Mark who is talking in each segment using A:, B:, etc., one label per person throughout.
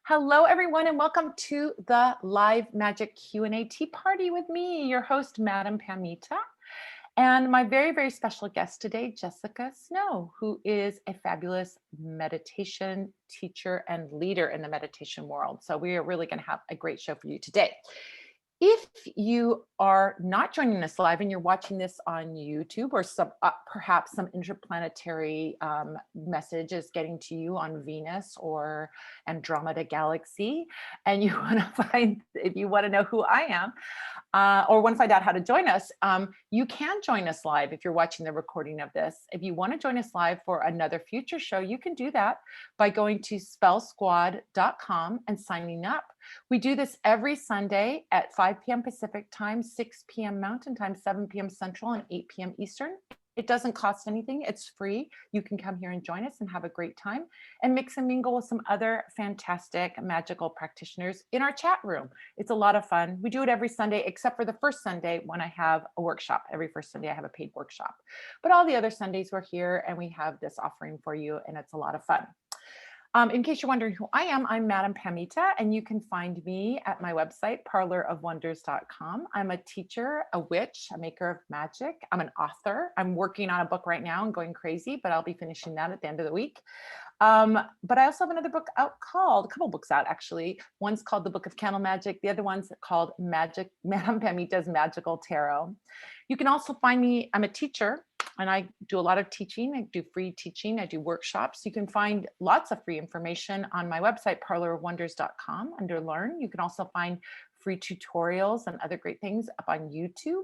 A: Hello, everyone, and welcome to the live magic Q&A tea party with me, your host, Madame Pamita, and my very, very special guest today, Jessica Snow, who is a fabulous meditation teacher and leader in the meditation world. So we are really going to have a great show for you today. If you are not joining us live and you're watching this on YouTube, or perhaps some interplanetary message is getting to you on Venus or Andromeda Galaxy, and you want to if you want to know who I am, or want to find out how to join us, you can join us live if you're watching the recording of this. If you want to join us live for another future show, you can do that by going to spellsquad.com and signing up. We do this every Sunday at 5 p.m. Pacific time, 6 p.m. Mountain time, 7 p.m. Central, and 8 p.m. Eastern. It doesn't cost anything. It's free. You can come here and join us and have a great time and mix and mingle with some other fantastic magical practitioners in our chat room. It's a lot of fun. We do it every Sunday, except for the first Sunday when I have a workshop. Every first Sunday I have a paid workshop. But all the other Sundays we're here and we have this offering for you, and it's a lot of fun. In case you're wondering who I am, I'm Madame Pamita, and you can find me at my website, parlorofwonders.com. I'm a teacher, a witch, a maker of magic. I'm an author. I'm working on a book right now and going crazy, but I'll be finishing that at the end of the week. But I also have another book out a couple books out actually. One's called The Book of Candle Magic. The other one's called Madame Pamita's Magical Tarot. You can also find me, I'm a teacher, and I do a lot of teaching. I do free teaching. I do workshops. You can find lots of free information on my website, parlorofwonders.com, under Learn. You can also find free tutorials and other great things up on YouTube.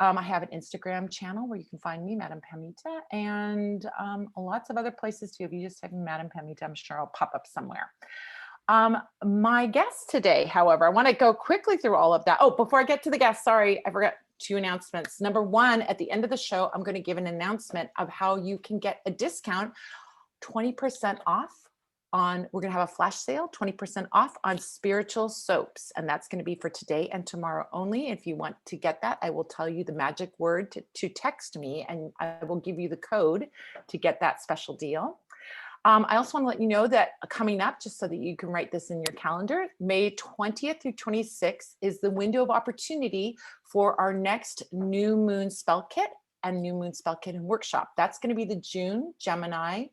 A: I have an Instagram channel where you can find me, Madame Pamita, and lots of other places too. If you just type in Madame Pamita, I'm sure I'll pop up somewhere. My guest today, however, I want to go quickly through all of that. Oh, before I get to the guest, sorry, I forgot 2 announcements. Number 1, at the end of the show, I'm going to give an announcement of how you can get a discount, 20% off on, we're going to have a flash sale, 20% off on spiritual soaps. And that's going to be for today and tomorrow only. If you want to get that, I will tell you the magic word to text me, and I will give you the code to get that special deal. I also want to let you know that coming up, just so that you can write this in your calendar, May 20th through 26th is the window of opportunity for our next New Moon Spell Kit and New Moon Spell Kit and Workshop. That's going to be the June Gemini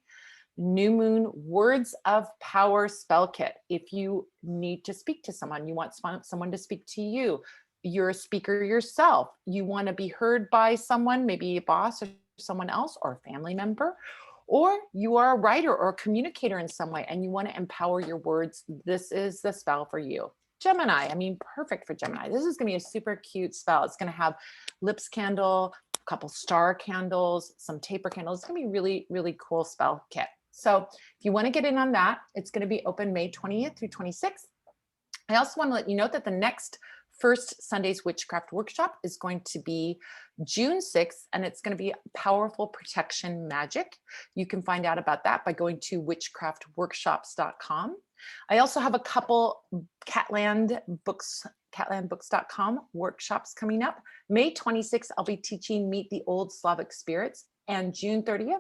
A: New Moon Words of Power Spell Kit. If you need to speak to someone, you want someone to speak to you, you're a speaker yourself, you want to be heard by someone, maybe a boss or someone else or a family member, or you are a writer or a communicator in some way and you want to empower your words, this is the spell for you. Gemini, I mean, perfect for Gemini. This is going to be a super cute spell. It's going to have lips candle, a couple star candles, some taper candles. It's going to be really, really cool spell kit. So if you want to get in on that, it's going to be open May 20th through 26th. I also want to let you know that the next First Sunday's Witchcraft Workshop is going to be June 6th, and it's going to be Powerful Protection Magic. You can find out about that by going to witchcraftworkshops.com. I also have a couple catlandbooks.com workshops coming up. May 26th, I'll be teaching Meet the Old Slavic Spirits, and June 30th,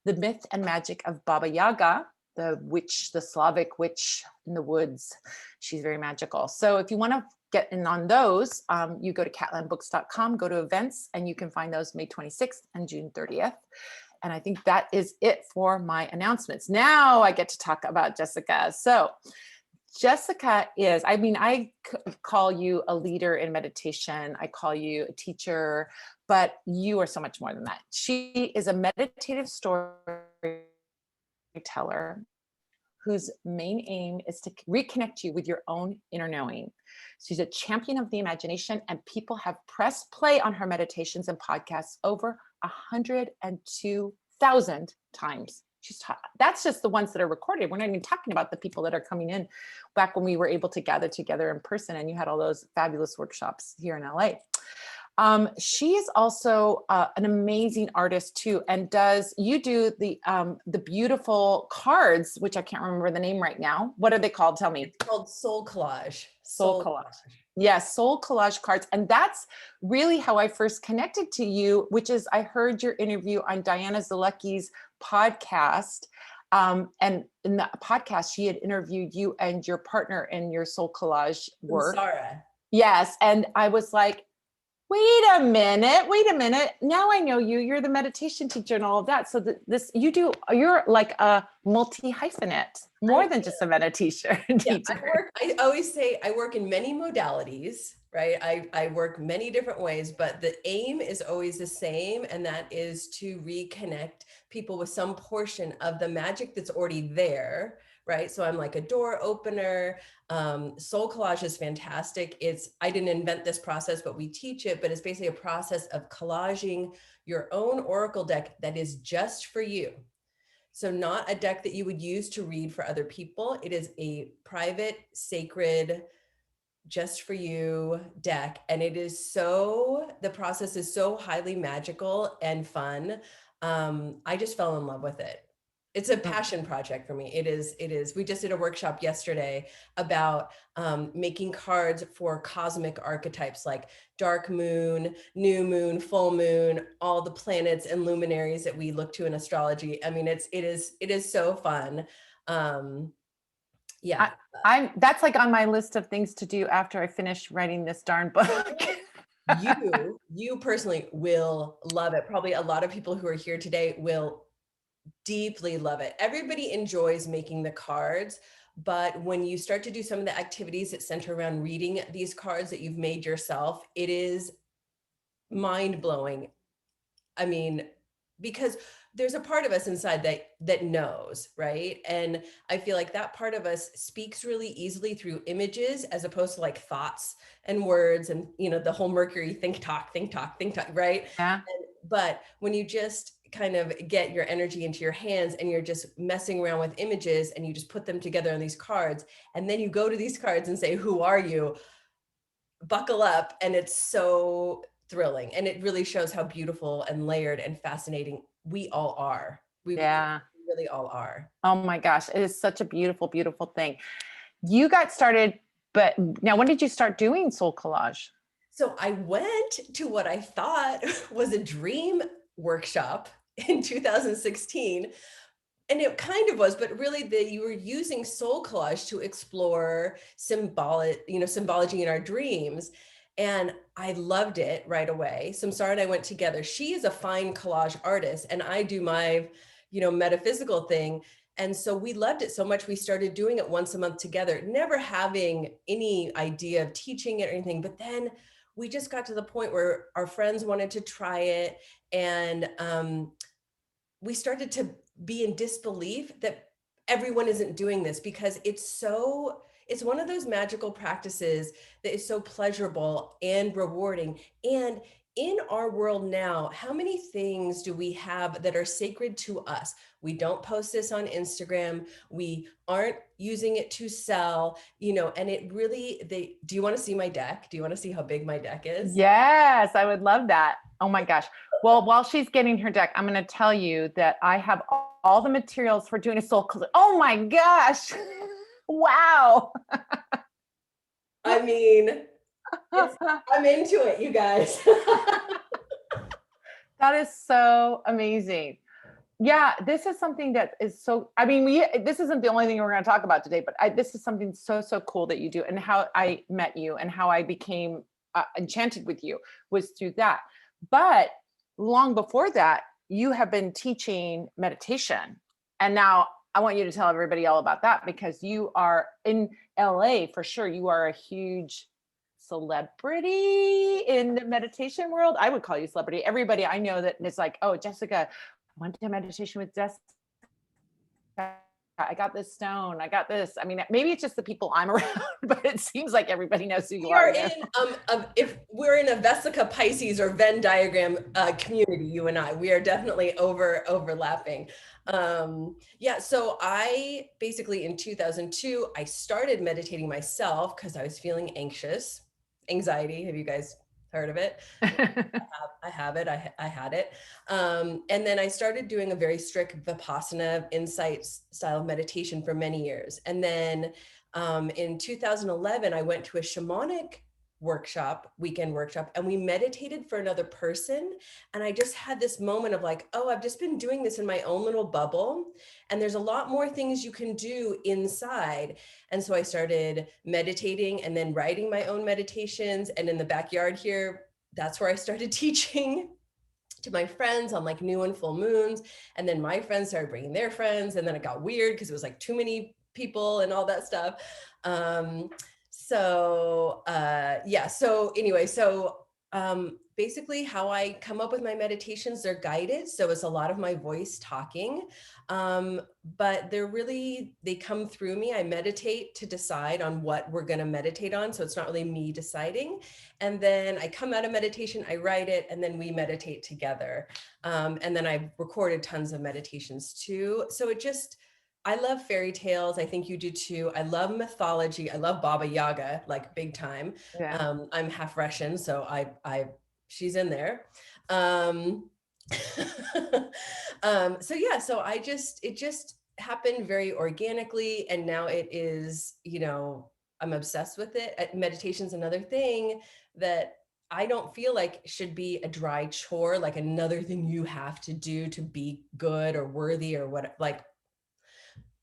A: The Myth and Magic of Baba Yaga, the witch, the Slavic witch in the woods. She's very magical. So if you want to get in on those, you go to catlandbooks.com, go to events, and you can find those May 26th and June 30th. And I think that is it for my announcements. Now I get to talk about Jessica. So Jessica is, I mean, I call you a leader in meditation. I call you a teacher, but you are so much more than that. She is a meditative storyteller whose main aim is to reconnect you with your own inner knowing. She's a champion of the imagination, and people have pressed play on her meditations and podcasts over 102,000 times. That's just the ones that are recorded. We're not even talking about the people that are coming in back when we were able to gather together in person and you had all those fabulous workshops here in LA. She is also an amazing artist too, and you do the beautiful cards, which I can't remember the name right now. What are they called? Tell me.
B: It's called Soul Collage.
A: Soul Collage. Yes, Soul Collage cards. And that's really how I first connected to you, which is I heard your interview on Diana Zalecki's podcast. And in the podcast, she had interviewed you and your partner in your Soul Collage work.
B: Sarah.
A: Yes. And I was like, wait a minute. Now I know you. You're the meditation teacher and all of that. So you're like a multi-hyphenate, more than just a meditation
B: Yeah,
A: teacher.
B: I always say I work in many modalities, right? I work many different ways, but the aim is always the same. And that is to reconnect people with some portion of the magic that's already there, right? So I'm like a door opener. Soul Collage is fantastic. I didn't invent this process, but we teach it, but it's basically a process of collaging your own oracle deck that is just for you. So not a deck that you would use to read for other people. It is a private, sacred, just for you deck. And the process is so highly magical and fun. I just fell in love with it. It's a passion project for me. It is. We just did a workshop yesterday about making cards for cosmic archetypes like dark moon, new moon, full moon, all the planets and luminaries that we look to in astrology. I mean, it is so fun. Yeah.
A: That's like on my list of things to do after I finish writing this darn book.
B: You personally will love it. Probably a lot of people who are here today will deeply love it. Everybody enjoys making the cards, but when you start to do some of the activities that center around reading these cards that you've made yourself, it is mind-blowing. I mean, because there's a part of us inside that knows, right? And I feel like that part of us speaks really easily through images as opposed to like thoughts and words and, the whole Mercury think talk, right?
A: Yeah.
B: But when you just kind of get your energy into your hands and you're just messing around with images and you just put them together on these cards, and then you go to these cards and say, who are you? Buckle up. And it's so thrilling. And it really shows how beautiful and layered and fascinating we all are. We really all are.
A: Oh my gosh. It is such a beautiful, beautiful thing. You got started, but now when did you start doing Soul Collage?
B: So I went to what I thought was a dream workshop in 2016. And it kind of was, but really you were using Soul Collage to explore symbology in our dreams. And I loved it right away. Samsara and I went together. She is a fine collage artist and I do my, metaphysical thing. And so we loved it so much. We started doing it once a month together, never having any idea of teaching it or anything. But then we just got to the point where our friends wanted to try it. And we started to be in disbelief that everyone isn't doing this because it's one of those magical practices that is so pleasurable and rewarding. And in our world now, how many things do we have that are sacred to us? We don't post this on Instagram. We aren't using it to sell, and it really, do you want to see my deck? Do you want to see how big my deck is?
A: Yes, I would love that. Oh my gosh. Well, while she's getting her deck, I'm going to tell you that I have all the materials for doing a soul collage. Oh my gosh. Wow.
B: I mean, I'm into it, you guys.
A: That is so amazing. Yeah, this is something that is so, this isn't the only thing we're going to talk about today, but this is something so, so cool that you do, and how I met you and how I became enchanted with you was through that. But long before that, you have been teaching meditation. And now I want you to tell everybody all about that, because you are in LA for sure. You are a huge celebrity in the meditation world. I would call you celebrity. Everybody I know that is like, oh, Jessica, I went to meditation with Jessica. I got this stone. I got this. I mean, maybe it's just the people I'm around, but it seems like everybody knows who you are.
B: If we're in a Vesica Pisces or Venn diagram community, you and I, we are definitely overlapping. So I basically in 2002, I started meditating myself because I was feeling anxiety. Have you guys heard of it? I have it. I had it. And then I started doing a very strict Vipassana insight style of meditation for many years. And then in 2011, I went to a shamanic weekend workshop, and we meditated for another person. And I just had this moment of like, oh, I've just been doing this in my own little bubble. And there's a lot more things you can do inside. And so I started meditating and then writing my own meditations. And in the backyard here, that's where I started teaching to my friends on like new and full moons. And then my friends started bringing their friends. And then it got weird because it was like too many people and all that stuff. So anyway, basically how I come up with my meditations, they're guided. So it's a lot of my voice talking, but they come through me. I meditate to decide on what we're going to meditate on. So it's not really me deciding. And then I come out of meditation, I write it, and then we meditate together. And then I've recorded tons of meditations too. So I love fairy tales. I think you do too. I love mythology. I love Baba Yaga, like big time.
A: Yeah.
B: I'm half Russian, so she's in there. It just happened very organically. And now it is, I'm obsessed with it. Meditation's another thing that I don't feel like should be a dry chore, like another thing you have to do to be good or worthy or what, like,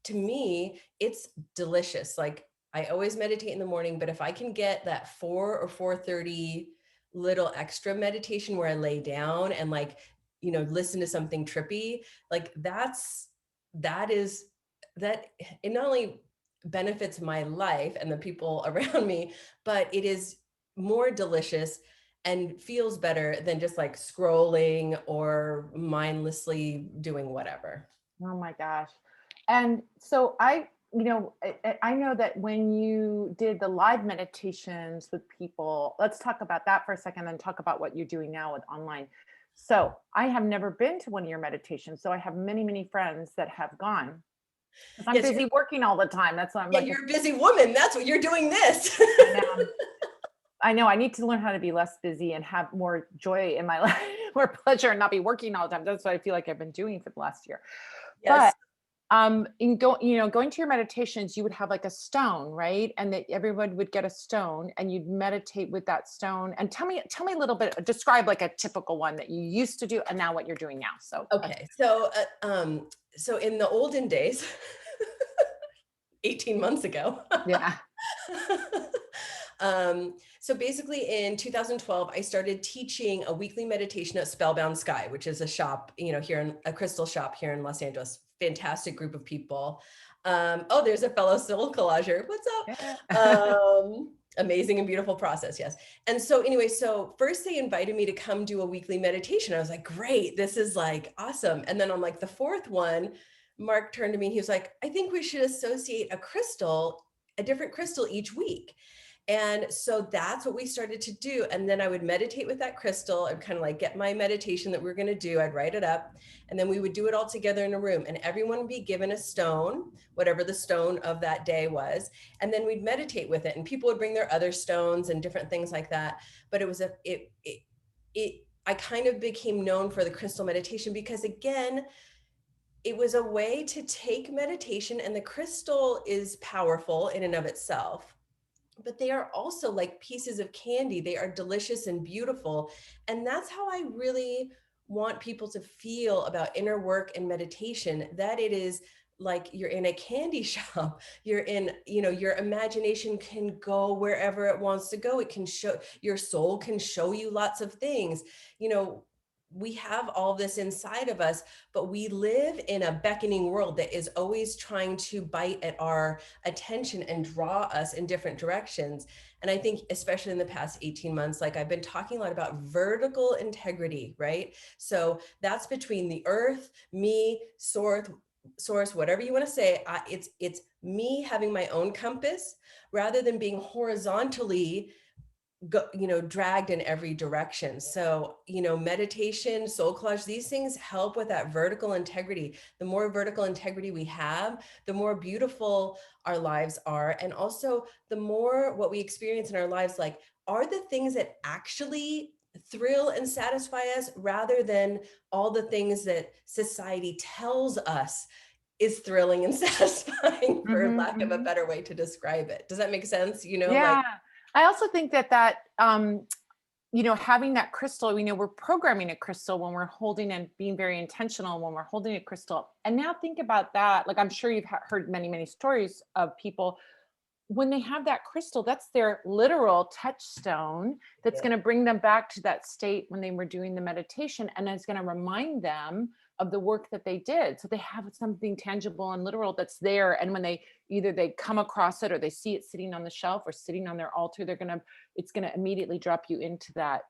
B: to me, it's delicious. Like I always meditate in the morning, but if I can get that 4 or 4:30 little extra meditation where I lay down and like, listen to something trippy, like that it not only benefits my life and the people around me, but it is more delicious and feels better than just like scrolling or mindlessly doing whatever.
A: Oh my gosh. And so I know that when you did the live meditations with people, let's talk about that for a second, then talk about what you're doing now with online. So I have never been to one of your meditations. So I have many, many friends that have gone. Because I'm
B: Yes,
A: busy working all the time. That's why I'm
B: yeah,
A: like,
B: you're a busy woman. That's what you're doing this.
A: I know. I know I need to learn how to be less busy and have more joy in my life, more pleasure and not be working all the time. That's what I feel like I've been doing for the last year. But
B: Yes.
A: going to your meditations, you would have like a stone, right? And that everyone would get a stone and you'd meditate with that stone. And tell me a little bit, describe like a typical one that you used to do and now what you're doing now. So
B: Okay. So in the olden days, 18 months ago,
A: yeah.
B: so basically in 2012, I started teaching a weekly meditation at Spellbound Sky, which is a shop, a crystal shop here in Los Angeles. Fantastic group of people. Oh, there's a fellow Soul Collager. What's
A: Yeah.
B: up? Amazing and beautiful process. Yes. And so anyway, so first they invited me to come do a weekly meditation. I was like, great, this is like awesome. And then on like the fourth one, Mark turned to me. He was like, I think we should associate a different crystal each week. And so that's what we started to do. And then I would meditate with that crystal and kind of like get my meditation that we are going to do. I'd write it up and then we would do it all together in a room and everyone would be given a stone, whatever the stone of that day was. And then we'd meditate with it and people would bring their other stones and different things like that. But I kind of became known for the crystal meditation because again, it was a way to take meditation, and the crystal is powerful in and of itself, but they are also like pieces of candy. They are delicious and beautiful. And that's how I really want people to feel about inner work and meditation, that it is like you're in a candy shop. You're in, your imagination can go wherever it wants to go. It can show, your soul can show you lots of things. We have all this inside of us, but we live in a beckoning world that is always trying to bite at our attention and draw us in different directions. And I think especially in the past 18 months, like I've been talking a lot about vertical integrity, right? So that's between the earth, me, source, whatever you want to say. It's me having my own compass rather than being horizontally dragged in every direction. So, meditation, soul collage, these things help with that vertical integrity. The more vertical integrity we have, the more beautiful our lives are. And also the more what we experience in our lives, like are the things that actually thrill and satisfy us rather than all the things that society tells us is thrilling and satisfying, for
A: Mhm,
B: lack of a
A: mhm.
B: better way to describe it. Does that make sense? Like,
A: Yeah. I also think having that crystal, we're programming a crystal when we're holding and being very intentional when we're holding a crystal. And now think about that. Like, I'm sure you've heard many, many stories of people when they have that crystal, that's their literal touchstone that's
B: Yeah.
A: going to bring them back to that state when they were doing the meditation. And it's going to remind them of the work that they did. So they have something tangible and literal that's there. And when they come across it or they see it sitting on the shelf or sitting on their altar, it's going to immediately drop you into that.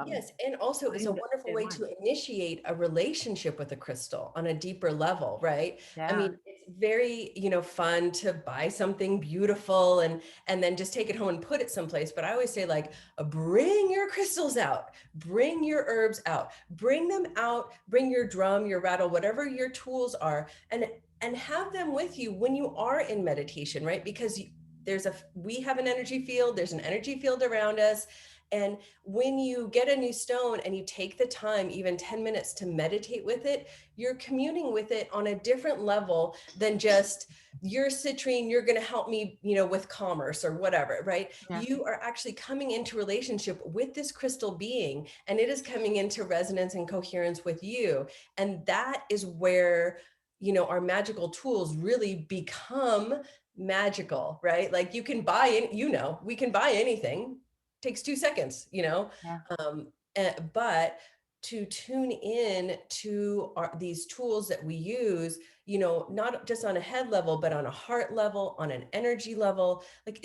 B: Yes, and also it's a wonderful way
A: Mind.
B: to initiate a relationship with a crystal on a deeper level, right? I
A: Yeah.
B: mean, it's very, fun to buy something beautiful and then just take it home and put it someplace. But I always say, like, bring your crystals out, bring your herbs out, bring them out, bring your drum, your rattle, whatever your tools are, and have them with you when you are in meditation, right? Because we have an energy field, there's an energy field around us. And when you get a new stone and you take the time, even 10 minutes, to meditate with it, you're communing with it on a different level than just, you're citrine, you're going to help me, with commerce or whatever, right?
A: Yeah.
B: You are actually coming into relationship with this crystal being, and it is coming into resonance and coherence with you. And that is where, our magical tools really become magical, right? Like, you can buy it, we can buy anything, takes 2 seconds,
A: Yeah.
B: but to tune in to these tools that we use, not just on a head level, but on a heart level, on an energy level, like,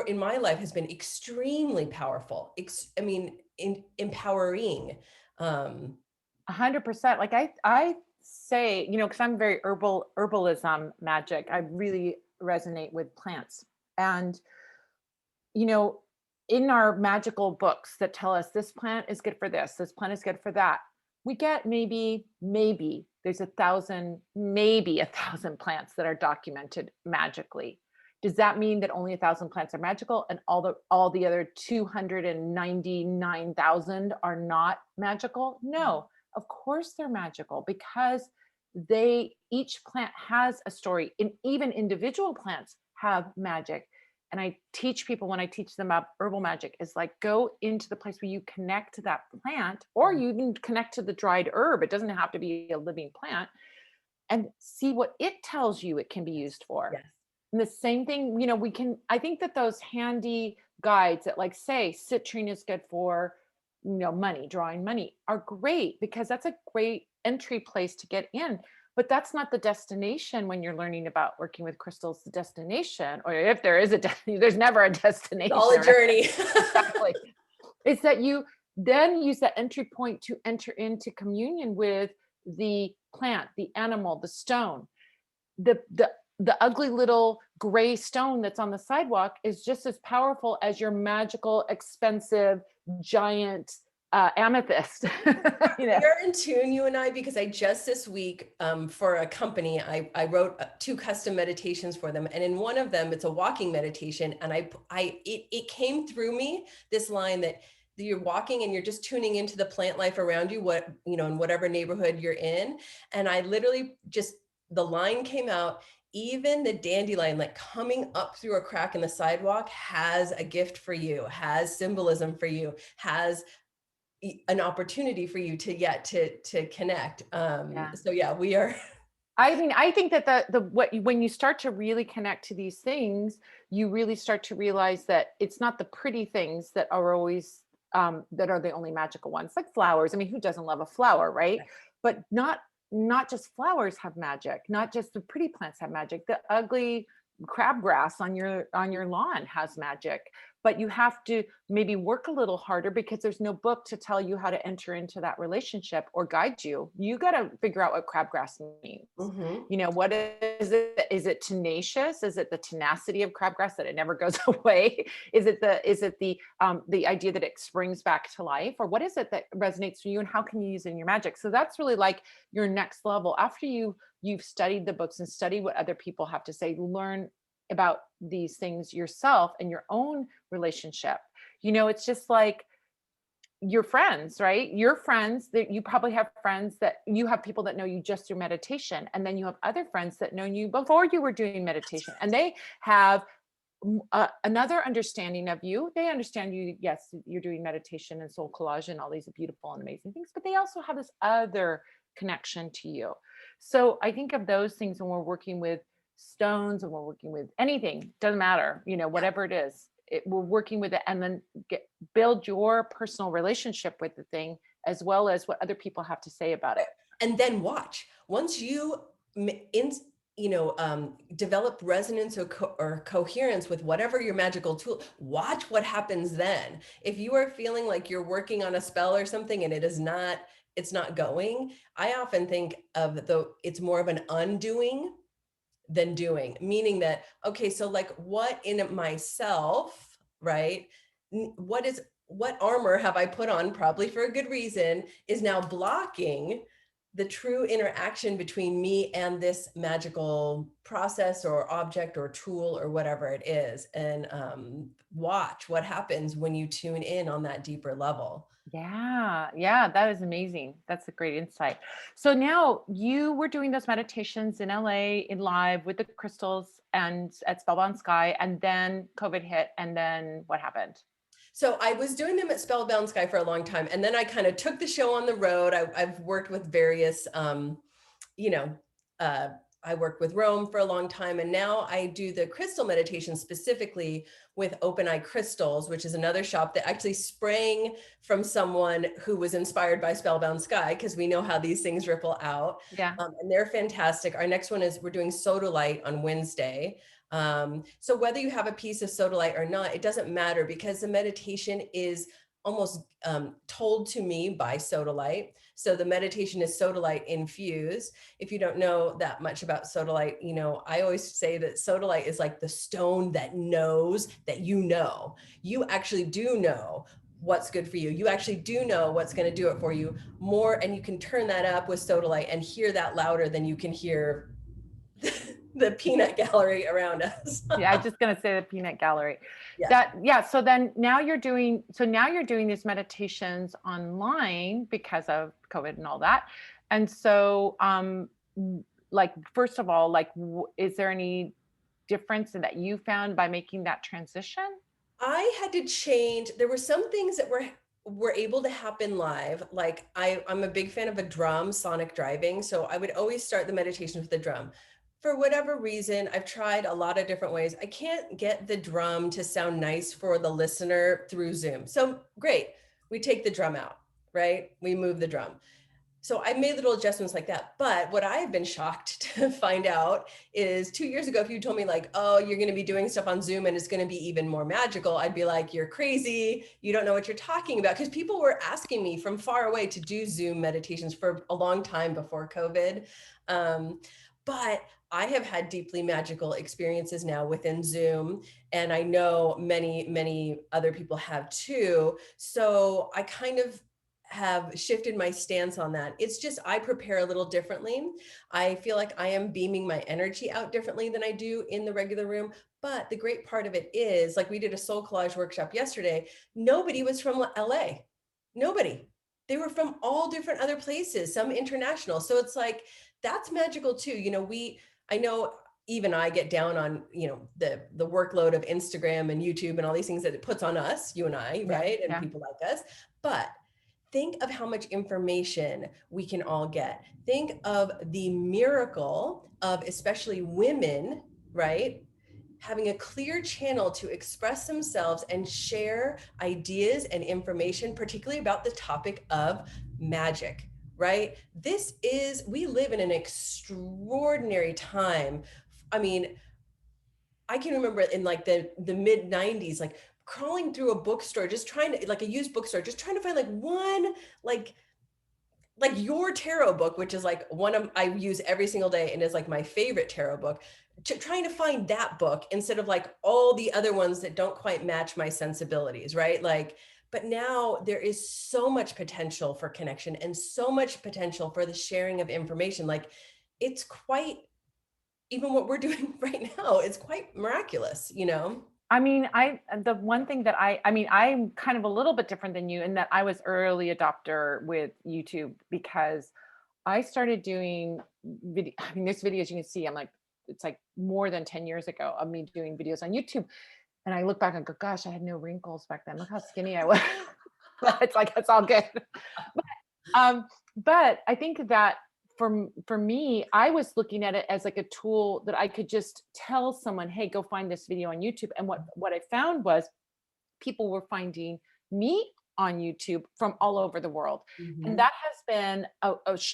B: in my life has been extremely powerful. Empowering.
A: 100%. Like I say, because I'm very herbalism magic. I really resonate with plants. And, you know, in our magical books that tell us this plant is good for this plant is good for that, we get maybe there's 1,000, maybe 1,000 plants that are documented magically. Does that mean that only 1,000 plants are magical and all the other 299,000 are not magical? No, of course they're magical because each plant has a story, and even individual plants have magic. And I teach people, when I teach them about herbal magic, is like, go into the place where you connect to that plant, or you even connect to the dried herb. It doesn't have to be a living plant, and see what it tells you it can be used for.
B: Yes.
A: And the same thing, I think that those handy guides that, like, say citrine is good for, money, drawing money, are great because that's a great entry place to get in. But that's not the destination when you're learning about working with crystals. The destination, or if there is there's never a
B: It's all a
A: destination, right?
B: journey.
A: Exactly. It's that you then use that entry point to enter into communion with the plant, the animal, the stone. The ugly little gray stone that's on the sidewalk is just as powerful as your magical, expensive, giant amethyst. you know
B: We are in tune, you and I, because I just this week, for a company, I wrote 2 custom meditations for them, and in one of them, it's a walking meditation, and it came through me, this line that you're walking and you're just tuning into the plant life around you, in whatever neighborhood you're in, and I literally just, the line came out. Even the dandelion, like, coming up through a crack in the sidewalk, has a gift for you, has symbolism for you, has an opportunity for you to connect.
A: yeah.
B: So yeah, we are.
A: I mean, I think that when you start to really connect to these things, you really start to realize that it's not the pretty things that are always that are the only magical ones, like flowers. I mean, who doesn't love a flower, right? But not just flowers have magic, not just the pretty plants have magic. The ugly crabgrass on your lawn has magic. But you have to maybe work a little harder because there's no book to tell you how to enter into that relationship or guide you. You got to figure out what crabgrass means.
B: Mhm.
A: What is it? Is it tenacious? Is it the tenacity of crabgrass that it never goes away? Is it the idea that it springs back to life? Or what is it that resonates for you, and how can you use it in your magic? So that's really like your next level. After you've studied the books and studied what other people have to say, learn about these things yourself and your own relationship. It's just like your friends, right? Your friends, that you probably have friends that you have, people that know you just through meditation, and then you have other friends that know you before you were doing meditation, and they have another understanding of you. They understand you. Yes, you're doing meditation and soul collage and all these beautiful and amazing things, but they also have this other connection to you. So I think of those things when we're working with stones and we're working with anything, doesn't matter,
B: Yeah.
A: whatever it is, we're working with it and then build your personal relationship with the thing as well as what other people have to say about it.
B: And then watch. Once you m- in, develop resonance or coherence with whatever your magical tool, watch what happens then. If you are feeling like you're working on a spell or something and it's not going, I often think of it's more of an undoing than doing, meaning that, okay, so like what in myself, right? What armor have I put on, probably for a good reason, is now blocking the true interaction between me and this magical process or object or tool or whatever it is. And watch what happens when you tune in on that deeper level.
A: Yeah, yeah, that is amazing. That's a great insight. So now you were doing those meditations in LA in live with the crystals and at Spellbound Sky, and then COVID hit, and then what happened?
B: So I was doing them at Spellbound Sky for a long time, and then I kind of took the show on the road. I've worked with various, you know, uh, I worked with Rome for a long time, and now I do the crystal meditation specifically with Open Eye Crystals, which is another shop that actually sprang from someone who was inspired by Spellbound Sky, because we know how these things ripple out.
A: Yeah.
B: And they're fantastic. Our next one is we're doing Sodalite on Wednesday. So whether you have a piece of sodalite or not, it doesn't matter because the meditation is almost told to me by sodalite. So the meditation is sodalite infused. If you don't know that much about sodalite, I always say that sodalite is like the stone that knows that you actually do know what's good for you. You actually do know what's going to do it for you more. And you can turn that up with sodalite and hear that louder than you can hear the peanut gallery around us.
A: Yeah, I was just gonna say the peanut gallery.
B: Yeah.
A: That yeah, so then now you're doing these meditations online because of COVID and all that. And so like first of all, like is there any difference that you found by making that transition?
B: I had to change. There were some things that were able to happen live. Like I'm a big fan of a drum, sonic driving. So I would always start the meditation with the drum. For whatever reason, I've tried a lot of different ways. I can't get the drum to sound nice for the listener through Zoom. So great. We take the drum out, right? We move the drum. So I made little adjustments like that. But what I've been shocked to find out is 2 years ago, if you told me like, oh, you're going to be doing stuff on Zoom and it's going to be even more magical, I'd be like, you're crazy. You don't know what you're talking about. Because people were asking me from far away to do Zoom meditations for a long time before COVID. But I have had deeply magical experiences now within Zoom. And I know many, many other people have too. So I kind of have shifted my stance on that. It's just I prepare a little differently. I feel like I am beaming my energy out differently than I do in the regular room. But the great part of it is, like we did a soul collage workshop yesterday, nobody was from LA. Nobody. They were from all different other places, some international. So it's like that's magical too. I know even I get down on, the workload of Instagram and YouTube and all these things that it puts on us, you and I,
A: Yeah,
B: right? And
A: yeah.
B: people like us. But think of how much information we can all get. Think of the miracle of especially women, right? Having a clear channel to express themselves and share ideas and information, particularly about the topic of magic, right? We live in an extraordinary time. I mean, I can remember in like the mid 90s, like crawling through a bookstore, just trying to like a used bookstore, just trying to find like one, like your tarot book, which is like one of I use every single day and is like my favorite tarot book, trying to find that book instead of like all the other ones that don't quite match my sensibilities, right? Like, but now there is so much potential for connection and so much potential for the sharing of information. Like it's quite, even what we're doing right now, it's quite miraculous.
A: I mean, the one thing that I'm kind of a little bit different than you in that I was early adopter with YouTube because I started doing video. I mean, there's videos you can see. I'm like it's like more than 10 years ago of me doing videos on YouTube. And I look back and go, gosh, I had no wrinkles back then. Look how skinny I was. But it's like, it's all good. Um, but I think that for me, I was looking at it as like a tool that I could just tell someone, hey, go find this video on YouTube. And what I found was people were finding me on YouTube from all over the world. And
B: Mhm.
A: that has been,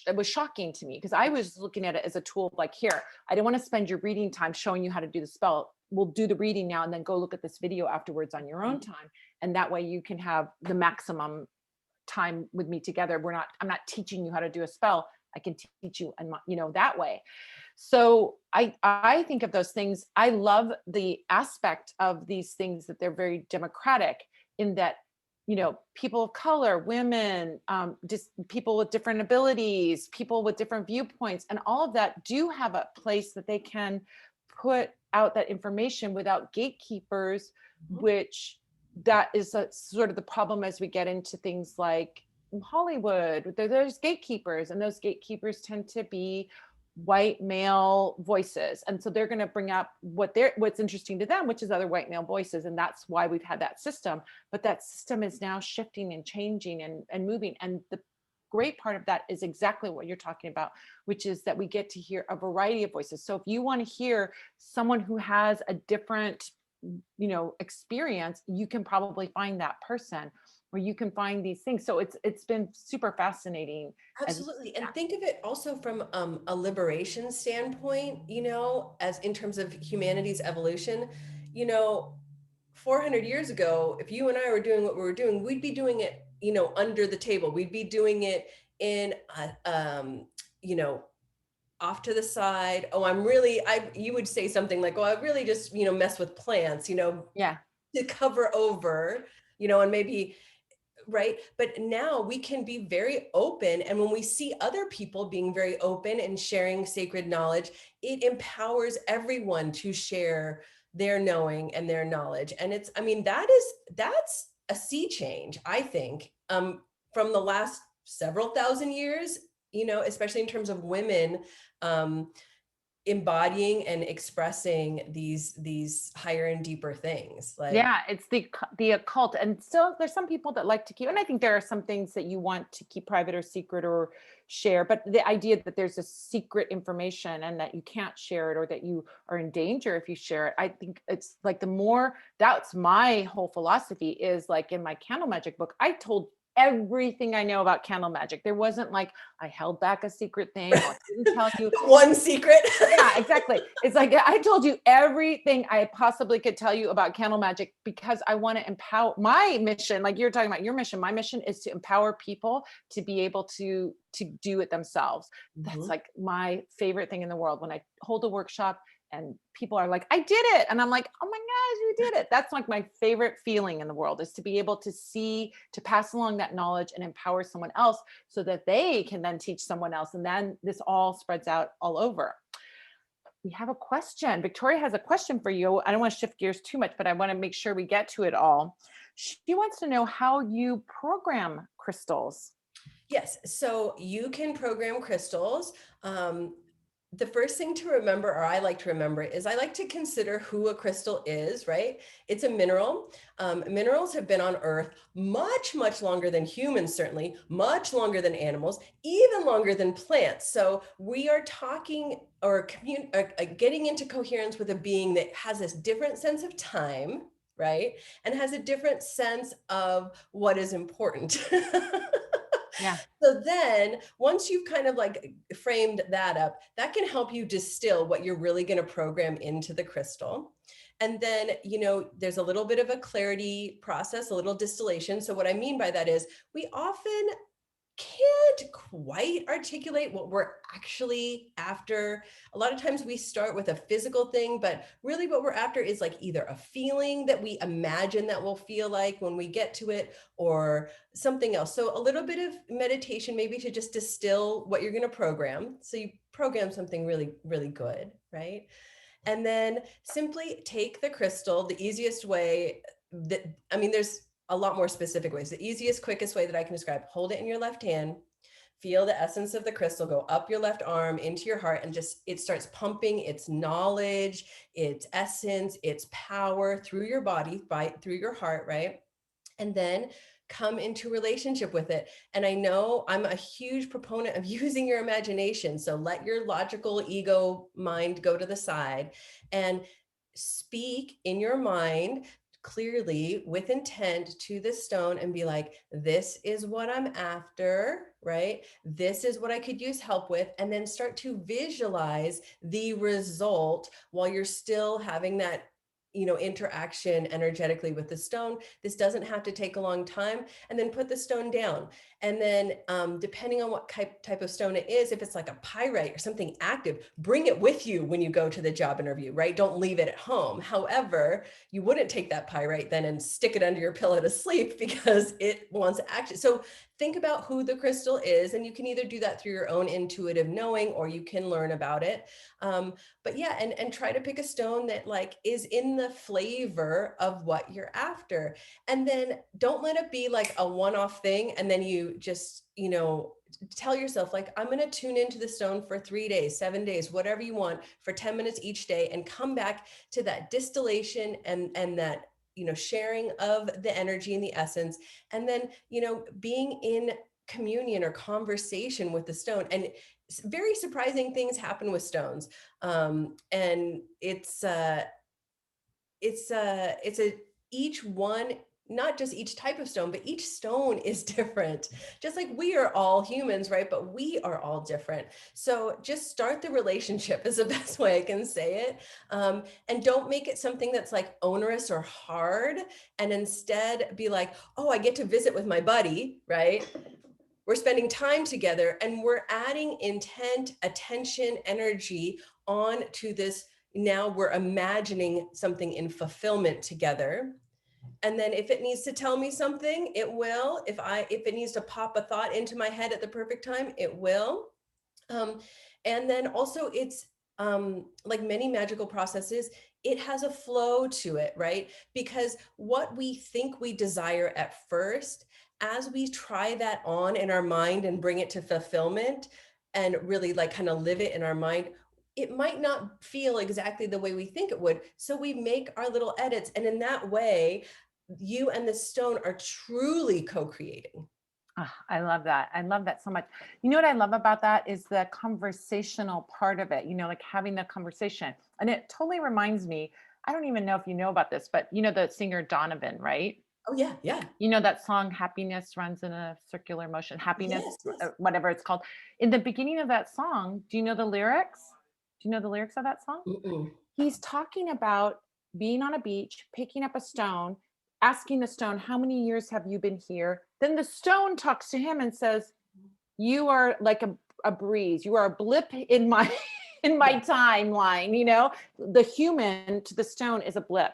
A: it was shocking to me because I was looking at it as a tool of like, here, I don't want to spend your reading time showing you how to do the spell. We'll do the reading now and then go look at this video afterwards on your own time. And that way you can have the maximum time with me together. I'm not teaching you how to do a spell. I can teach you and that way. So I think of those things. I love the aspect of these things that they're very democratic in that, people of color, women, just people with different abilities, people with different viewpoints, and all of that do have a place that they can put out that information without gatekeepers,
B: Mhm.
A: which that is sort of the problem as we get into things like Hollywood. There's gatekeepers, and those gatekeepers tend to be white male voices, and so they're going to bring up what's interesting to them, which is other white male voices, and that's why we've had that system. But that system is now shifting and changing and moving, and the great part of that is exactly what you're talking about, which is that we get to hear a variety of voices. So if you want to hear someone who has a different experience, you can probably find that person, or you can find these things. So it's been super fascinating as
B: Absolutely.
A: yeah.
B: And think of it also from a liberation standpoint, as in terms of humanity's evolution, you know, 400 years ago, if you and I were doing what we were doing, we'd be doing it, under the table. We'd be doing it in, you know, off to the side. Oh, you would say something like, oh, I really just, mess with plants,
A: Yeah.
B: to cover over, and maybe right? But now we can be very open. And when we see other people being very open and sharing sacred knowledge, it empowers everyone to share their knowing and their knowledge. And that's a sea change, I think, from the last several thousand years, especially in terms of women, um, embodying and expressing these higher and deeper things. Like,
A: Yeah, it's the occult, and still there's some people that like to keep, and I think there are some things that you want to keep private or secret or share, but the idea that there's a secret information and that you can't share it, or that you are in danger if you share it, I think it's like that's my whole philosophy. Is like in my candle magic book, I told everything I know about candle magic. There wasn't like I held back a secret thing or I didn't tell you.
B: one secret.
A: Yeah, exactly. It's like I told you everything I possibly could tell you about candle magic because I want to empower. My mission, like you're talking about your mission, my mission is to empower people to be able to do it themselves. That's
B: Mhm.
A: like my favorite thing in the world. When I hold a workshop and people are like, I did it. And I'm like, oh my gosh, you did it. That's like my favorite feeling in the world, is to be able to pass along that knowledge and empower someone else so that they can then teach someone else. And then this all spreads out all over. We have a question. Victoria has a question for you. I don't want to shift gears too much, but I want to make sure we get to it all. She wants to know how you program crystals.
B: Yes, so you can program crystals. The first thing to remember, or I like to remember, is I like to consider who a crystal is, right? It's a mineral. Minerals have been on Earth much, much longer than humans, certainly, much longer than animals, even longer than plants. So we are talking getting into coherence with a being that has this different sense of time, right? And has a different sense of what is important.
A: Yeah.
B: So then once you've kind of like framed that up, that can help you distill what you're really going to program into the crystal. And then, there's a little bit of a clarity process, a little distillation. So what I mean by that is we often can't quite articulate what we're actually after. A lot of times we start with a physical thing, but really what we're after is like either a feeling that we imagine that we'll feel like when we get to it, or something else. So a little bit of meditation, maybe to just distill what you're going to program. So you program something really, really good, right? And then simply take the crystal. The easiest way there's a lot more specific ways. The easiest, quickest way that I can describe: hold it in your left hand, feel the essence of the crystal go up your left arm into your heart, and just it starts pumping its knowledge, its essence, its power through your body, through your heart, right? And then come into relationship with it. And I know I'm a huge proponent of using your imagination. So let your logical ego mind go to the side and speak in your mind clearly with intent to the stone and be like, this is what I'm after, right? This is what I could use help with. And then start to visualize the result while you're still having that interaction energetically with the stone. This doesn't have to take a long time. And then put the stone down. And then depending on what type of stone it is, if it's like a pyrite or something active, bring it with you when you go to the job interview, right? Don't leave it at home. However, you wouldn't take that pyrite then and stick it under your pillow to sleep because it wants action. So think about who the crystal is, and you can either do that through your own intuitive knowing, or you can learn about it. But yeah, and try to pick a stone that like is in the flavor of what you're after. And then don't let it be like a one-off thing. And then you just, tell yourself like, I'm going to tune into the stone for 3 days, 7 days, whatever you want, for 10 minutes each day, and come back to that distillation and that, sharing of the energy and the essence. And then, being in communion or conversation with the stone. And very surprising things happen with stones. And it's a each one, not just each type of stone, but each stone is different. Just like we are all humans, right? But we are all different. So just start the relationship is the best way I can say it. And don't make it something that's like onerous or hard. And instead be like, oh, I get to visit with my buddy, right? We're spending time together and we're adding intent, attention, energy on to this. Now we're imagining something in fulfillment together. And then if it needs to tell me something, it will. If it needs to pop a thought into my head at the perfect time, it will. And then also it's like many magical processes, it has a flow to it, right? Because what we think we desire at first, as we try that on in our mind and bring it to fulfillment and really like kind of live it in our mind, it might not feel exactly the way we think it would. So we make our little edits. And in that way, you and the stone are truly co-creating.
A: Ah, I love that. I love that so much. You know what I love about that is the conversational part of it, like having the conversation. And it totally reminds me, I don't even know if you know about this, but the singer Donovan, right?
B: Oh yeah, yeah.
A: You know that song, Happiness Runs in a Circular Motion, Happiness,
B: Yes, yes.
A: whatever it's called. In the beginning of that song, do you know the lyrics? Do you know the lyrics of that song?
B: Mm-mm.
A: He's talking about being on a beach, picking up a stone, asking the stone, how many years have you been here? Then the stone talks to him and says, you are like a breeze. You are a blip in my in my
B: Yeah.
A: timeline. The human to the stone is a blip.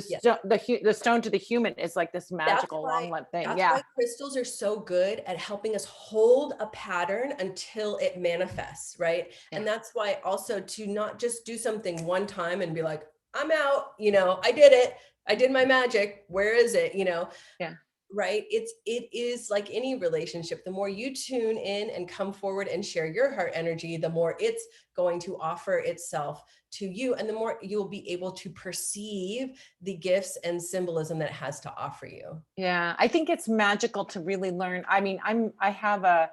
B: Yeah.
A: The stone to the human is like this
B: That's
A: magical
B: why
A: long lived thing.
B: that's
A: Yeah.
B: why crystals are so good at helping us hold a pattern until it manifests, right?
A: Yeah.
B: And that's why also to not just do something one time and be like, I'm out, I did it. I did my magic. Where is it?
A: Yeah.
B: Right? It is like any relationship. The more you tune in and come forward and share your heart energy, the more it's going to offer itself to you, and the more you'll be able to perceive the gifts and symbolism that it has to offer you.
A: Yeah, I think it's magical to really learn. I mean, I have a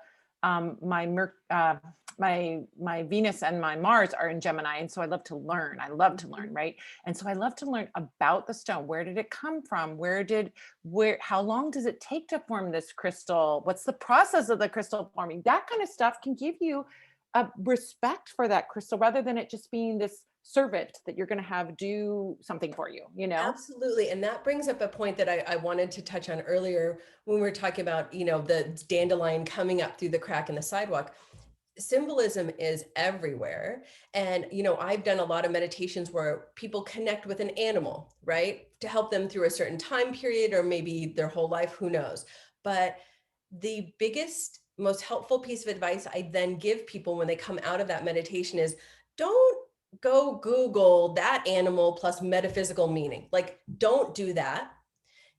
A: my Venus and my Mars are in Gemini, and so I love to learn. I love to learn, right? And so I love to learn about the stone. Where did it come from? How long does it take to form this crystal? What's the process of the crystal forming? That kind of stuff can give you a respect for that crystal rather than it just being this servant that you're going to have do something for you.
B: Absolutely. And that brings up a point that I wanted to touch on earlier when we were talking about, the dandelion coming up through the crack in the sidewalk. Symbolism is everywhere. And, I've done a lot of meditations where people connect with an animal, right? To help them through a certain time period or maybe their whole life, who knows? But the biggest, most helpful piece of advice I then give people when they come out of that meditation is don't go Google that animal plus metaphysical meaning. Like, don't do that.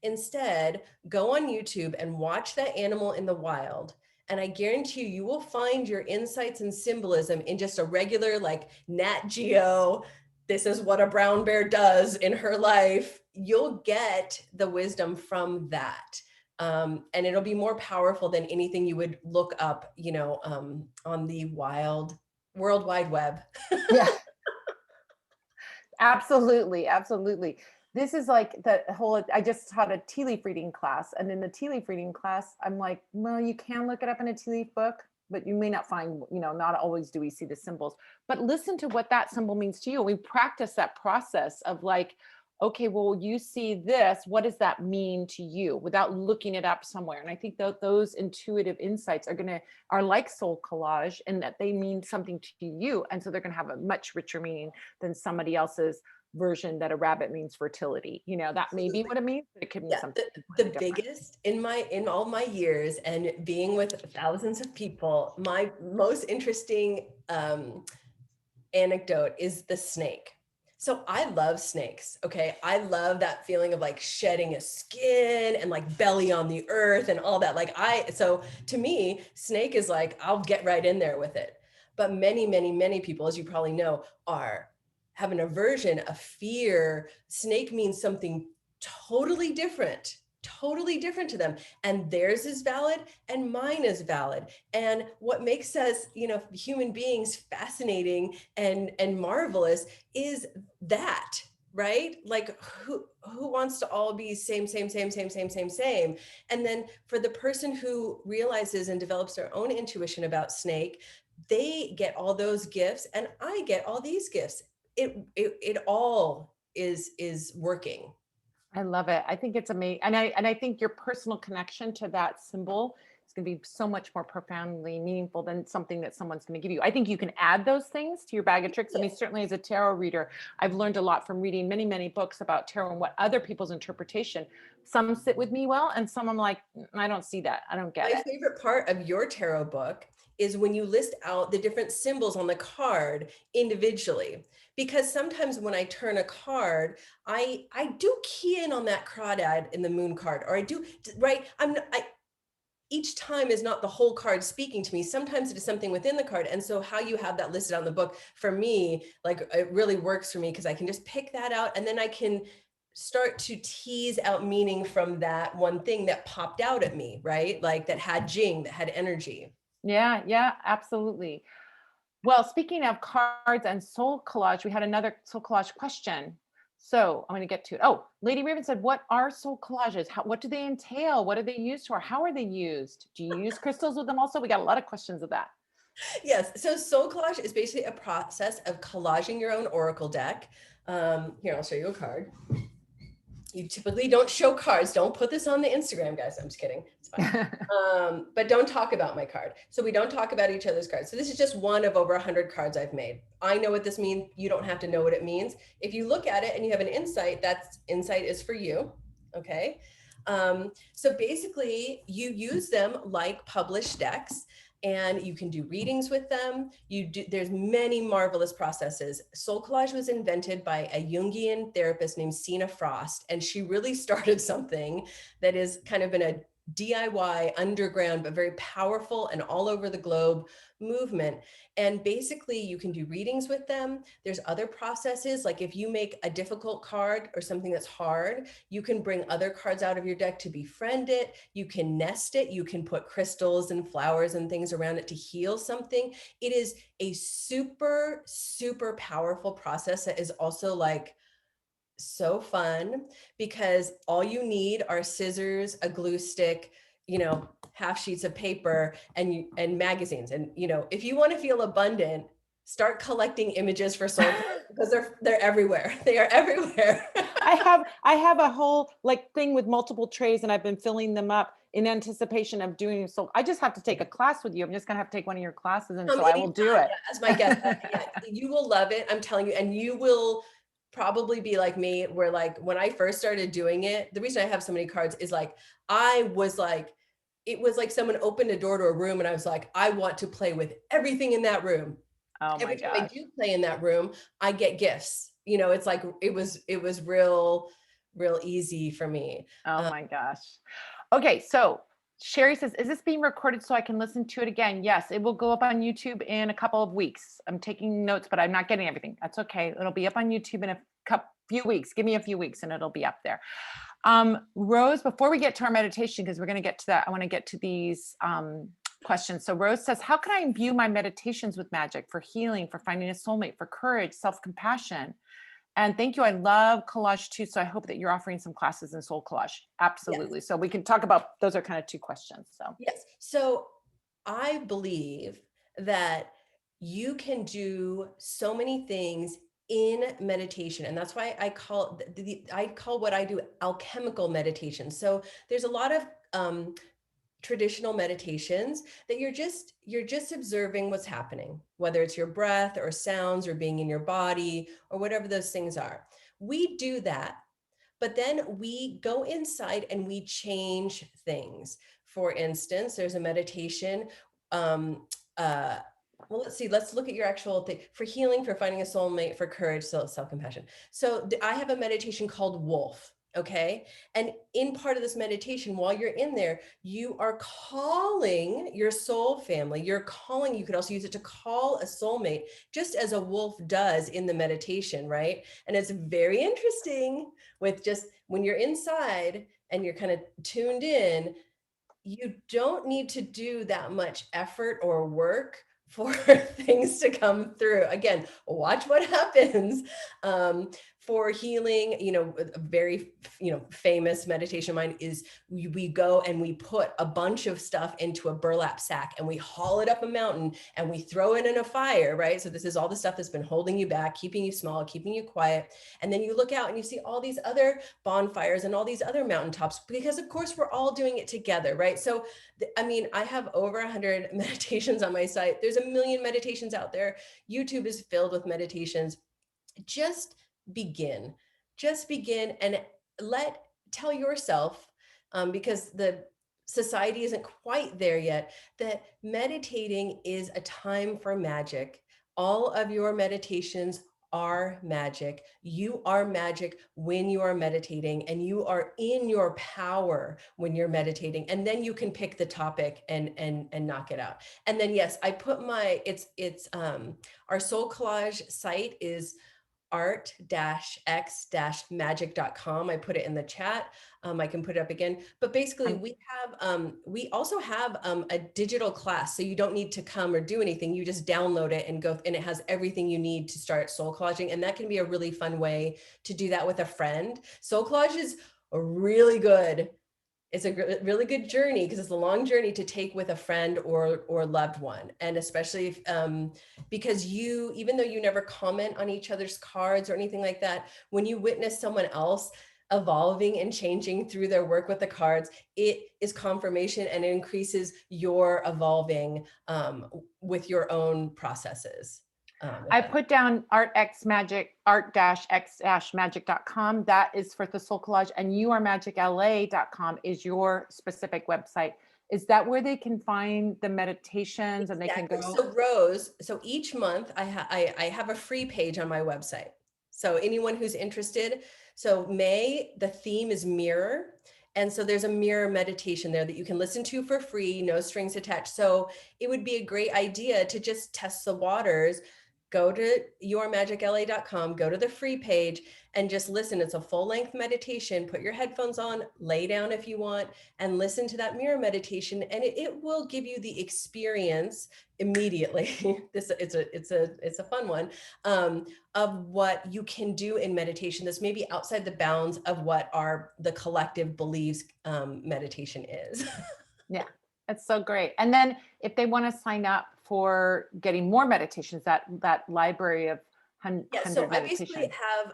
B: Instead, go on YouTube and watch that animal in the wild And I guarantee you, you will find your insights and symbolism in just a regular, like Nat Geo, this is what a brown bear does in her life. You'll get the wisdom from that. And it'll be more powerful than anything you would look up, on the World Wide Web.
A: Yeah. Absolutely, absolutely. This is like the whole, I just taught a tea leaf reading class. And in the tea leaf reading class, I'm like, well, you can look it up in a tea leaf book, but you may not find, not always do we see the symbols. But listen to what that symbol means to you. We practice that process of like, okay, well, you see this, what does that mean to you without looking it up somewhere? And I think that those intuitive insights are like soul collage in that they mean something to you. And so they're gonna have a much richer meaning than somebody else's version that a rabbit means fertility. That may be what it means, but it could mean
B: Yeah,
A: something
B: the
A: completely different.
B: biggest in all my years and being with thousands of people, my most interesting anecdote is the snake. So I love snakes. Okay. I love that feeling of like shedding a skin and like belly on the earth and all that. So to me, snake is like, I'll get right in there with it. But many, many, many people, as you probably know, have an aversion, a fear. Snake means something totally different to them. And theirs is valid and mine is valid. And what makes us, human beings fascinating and marvelous is that, right? Like who wants to all be same. And then for the person who realizes and develops their own intuition about snake, they get all those gifts and I get all these gifts. It all is working.
A: I love it. I think it's amazing. And I think your personal connection to that symbol is going to be so much more profoundly meaningful than something that someone's going to give you. I think you can add those things to your bag of tricks. I mean, certainly as a tarot reader, I've learned a lot from reading many, many books about tarot and what other people's interpretation. Some sit with me well, and some I'm like, I don't see that. I don't get
B: My
A: it.
B: favorite part of your tarot book is when you list out the different symbols on the card individually. Because sometimes when I turn a card, I do key in on that crawdad in the moon card, or I do, right? Each time is not the whole card speaking to me. Sometimes it is something within the card. And so how you have that listed on the book, for me, like it really works for me because I can just pick that out and then I can start to tease out meaning from that one thing that popped out at me, right? Like that had jing, that had energy.
A: Yeah, yeah, absolutely. Well, speaking of cards and soul collage, we had another soul collage question. So I'm going to get to it. Oh, Lady Raven said, what are soul collages? What do they entail? What are they used for? How are they used? Do you use crystals with them also? We got a lot of questions of that.
B: Yes. So Soul Collage is basically a process of collaging your own oracle deck. Here, I'll show you a card. You typically don't show cards. Don't put this on the Instagram, guys. I'm just kidding. It's fine. But don't talk about my card. So we don't talk about each other's cards. So this is just one of over 100 cards I've made. I know what this means. You don't have to know what it means. If you look at it and you have an insight, that insight is for you. Okay. So basically you use them like published decks. And you can do readings with them. There's many marvelous processes. Soul Collage was invented by a Jungian therapist named Sina Frost, and she really started something that is kind of in a DIY, underground, but very powerful and all over the globe movement. And basically you can do readings with them. There's other processes, like if you make a difficult card or something that's hard, you can bring other cards out of your deck to befriend it. You can nest it. You can put crystals and flowers and things around it to heal something. It is a super, super powerful process that is also like so fun because all you need are scissors, a glue stick, half sheets of paper and magazines. And, if you want to feel abundant, start collecting images for soul because they're everywhere. They are everywhere.
A: I have a whole like thing with multiple trays and I've been filling them up in anticipation of doing so. I just have to take a class with you. I'm just going to have to take one of your classes. And so I will do it.
B: Yeah, as my guest. Yeah, you will love it. I'm telling you. And you will probably be like me, where like when I first started doing it, the reason I have so many cards is like, it was like someone opened a door to a room and I was like, I want to play with everything in that room.
A: Oh my
B: Every time I
A: gosh.
B: do play in that room, I get gifts. It's like, it was real easy for me.
A: Oh my gosh. Okay. So Sherry says, is this being recorded so I can listen to it again? Yes, it will go up on YouTube in a couple of weeks. I'm taking notes, but I'm not getting everything. That's okay. It'll be up on YouTube in a few weeks. Give me a few weeks and it'll be up there. Rose, before we get to our meditation, because we're going to get to that, I want to get to these questions. So Rose says, how can I imbue my meditations with magic for healing, for finding a soulmate, for courage, self-compassion? And thank you. I love collage too. So I hope that you're offering some classes in Soul Collage. Absolutely.
B: Yes.
A: So we can talk about, those are kind of two questions. So
B: Yes. So I believe that you can do so many things in meditation, and that's why I call I call what I do alchemical meditation. So there's a lot of traditional meditations that you're just observing what's happening, whether it's your breath or sounds or being in your body or whatever those things are. We do that, but then we go inside and we change things. For instance, there's a meditation. Um, uh, well, let's see. Let's look at your actual thing for healing, for finding a soulmate, for courage, self-compassion. So I have a meditation called Wolf. Okay. And in part of this meditation, while you're in there, you are calling your soul family. You're calling, you could also use it to call a soulmate, just as a wolf does in the meditation, right? And it's very interesting with just when you're inside and you're kind of tuned in, you don't need to do that much effort or work for things to come through. Again, watch what happens. For healing, a very, famous meditation of mine is we go and we put a bunch of stuff into a burlap sack and we haul it up a mountain and we throw it in a fire, right? So this is all the stuff that's been holding you back, keeping you small, keeping you quiet. And then you look out and you see all these other bonfires and all these other mountaintops, because of course we're all doing it together, right? So, I have over 100 meditations on my site. There's a million meditations out there. YouTube is filled with meditations. Just begin, and tell yourself, because the society isn't quite there yet, that meditating is a time for magic. All of your meditations are magic. You are magic when you are meditating, and you are in your power when you're meditating. And then you can pick the topic and knock it out. And then yes, I put our Soul Collage site is art-x-magic.com. I put it in the chat. I can put it up again. But basically, we also have a digital class, so you don't need to come or do anything. You just download it and go, and it has everything you need to start soul collaging. And that can be a really fun way to do that with a friend. Soul collage is really good. It's a really good journey, because it's a long journey to take with a friend or loved one. And especially if, because even though you never comment on each other's cards or anything like that, when you witness someone else evolving and changing through their work with the cards, it is confirmation, and it increases your evolving with your own processes.
A: I put down art-x-magic.com. That is for the Soul Collage, and yourmagicla.com is your specific website. Is that where they can find the meditations and they can go?
B: So Rose, so each month I have a free page on my website. So anyone who's interested, so May, the theme is mirror. And so there's a mirror meditation there that you can listen to for free, no strings attached. So it would be a great idea to just test the waters. Go to yourmagicla.com, go to the free page, and just listen. It's a full-length meditation. Put your headphones on, lay down if you want, and listen to that mirror meditation, and it will give you the experience immediately. It's a fun one, of what you can do in meditation that's maybe outside the bounds of what the collective believes meditation is.
A: Yeah, that's so great. And then if they want to sign up for getting more meditations, that library of 100
B: so I
A: meditations.
B: basically have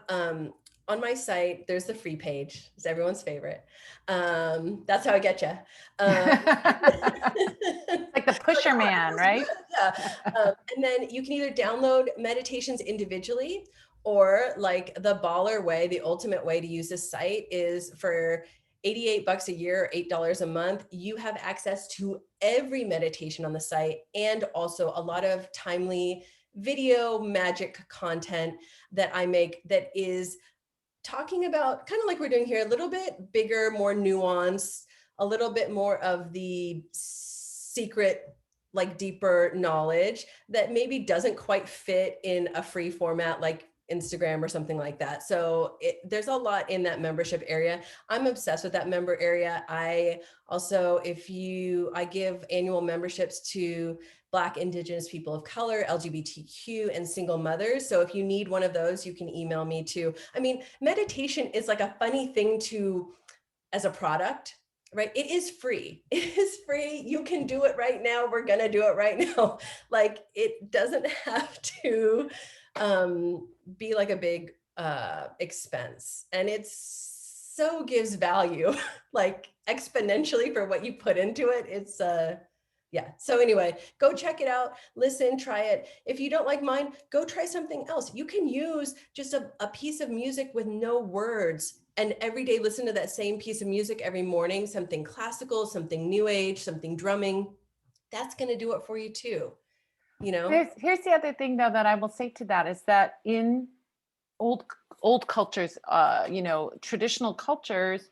B: on my site, there's the free page. It's everyone's favorite. That's how I get you.
A: Like the pusher man, right?
B: Yeah. And then you can either download meditations individually, or like the baller way, the ultimate way to use this site is for $88 a year, or $8 a month. You have access to every meditation on the site, and also a lot of timely video magic content that I make that is talking about, kind of like we're doing here, a little bit bigger, more nuanced, a little bit more of the secret, like deeper knowledge that maybe doesn't quite fit in a free format like Instagram or something like that. So there's a lot in that membership area. I'm obsessed with that member area. I also, I give annual memberships to Black, Indigenous people of color, LGBTQ, and single mothers. So if you need one of those, you can email me too. I mean, meditation is like a funny thing as a product, right? It is free. It is free. You can do it right now. We're going to do it right now. Like, it doesn't have to be like a big expense. And so gives value like exponentially for what you put into it. It's yeah. So anyway, go check it out. Listen, try it. If you don't like mine, go try something else. You can use just a piece of music with no words and every day listen to that same piece of music every morning, something classical, something new age, something drumming. That's going to do it for you too. You know?
A: Here's the other thing though that I will say to that is that in old cultures, traditional cultures,